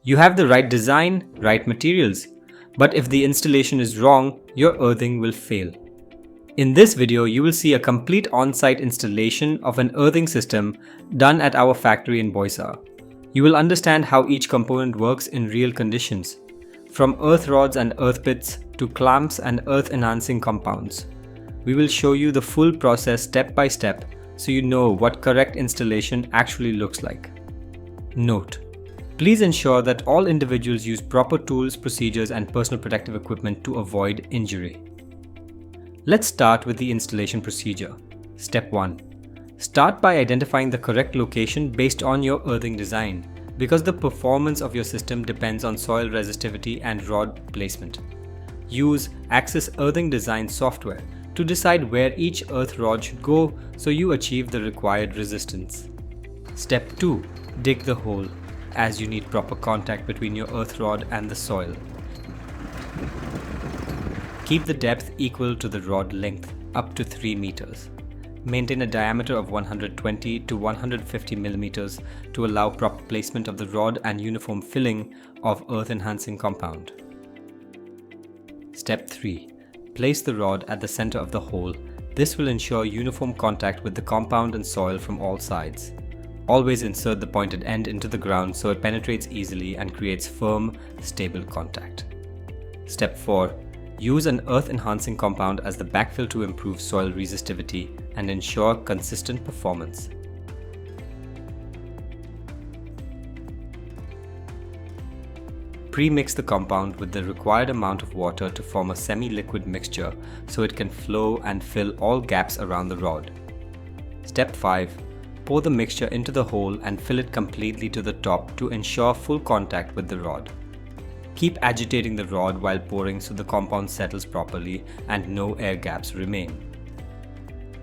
You have the right design, right materials, but if the installation is wrong, your earthing will fail. In this video, you will see a complete on-site installation of an earthing system done at our factory in Boisar. You will understand how each component works in real conditions, from earth rods and earth pits to clamps and earth-enhancing compounds. We will show you the full process step by step so you know what correct installation actually looks like. Note: please ensure that all individuals use proper tools, procedures, and personal protective equipment to avoid injury. Let's start with the installation procedure. Step 1. Start by identifying the correct location based on your earthing design, because the performance of your system depends on soil resistivity and rod placement. Use Axis Earthing Design software to decide where each earth rod should go so you achieve the required resistance. Step 2. Dig the hole, as you need proper contact between your earth rod and the soil. Keep the depth equal to the rod length, up to 3 meters. Maintain a diameter of 120 to 150 millimeters to allow proper placement of the rod and uniform filling of earth-enhancing compound. Step 3. Place the rod at the center of the hole. This will ensure uniform contact with the compound and soil from all sides. Always insert the pointed end into the ground so it penetrates easily and creates firm, stable contact. Step 4. Use an earth-enhancing compound as the backfill to improve soil resistivity and ensure consistent performance. Pre-mix the compound with the required amount of water to form a semi-liquid mixture so it can flow and fill all gaps around the rod. Step 5. Pour the mixture into the hole and fill it completely to the top to ensure full contact with the rod. Keep agitating the rod while pouring so the compound settles properly and no air gaps remain.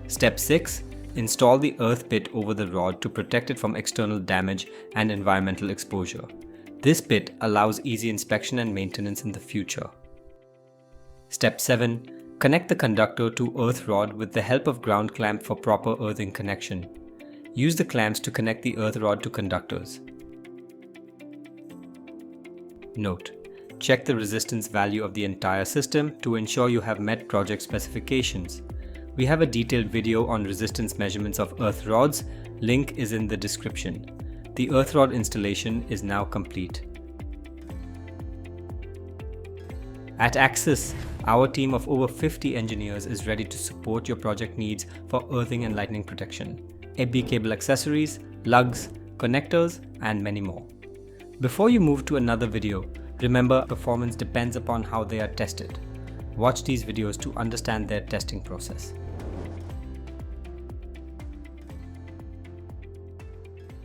Step 6. Install the earth pit over the rod to protect it from external damage and environmental exposure. This pit allows easy inspection and maintenance in the future. Step 7. Connect the conductor to earth rod with the help of ground clamp for proper earthing connection. Use the clamps to connect the earth rod to conductors. Note: check the resistance value of the entire system to ensure you have met project specifications. We have a detailed video on resistance measurements of earth rods. Link is in the description. The earth rod installation is now complete. At Axis, our team of over 50 engineers is ready to support your project needs for earthing and lightning protection, AB cable accessories, lugs, connectors, and many more. Before you move to another video, remember, performance depends upon how they are tested. Watch these videos to understand their testing process.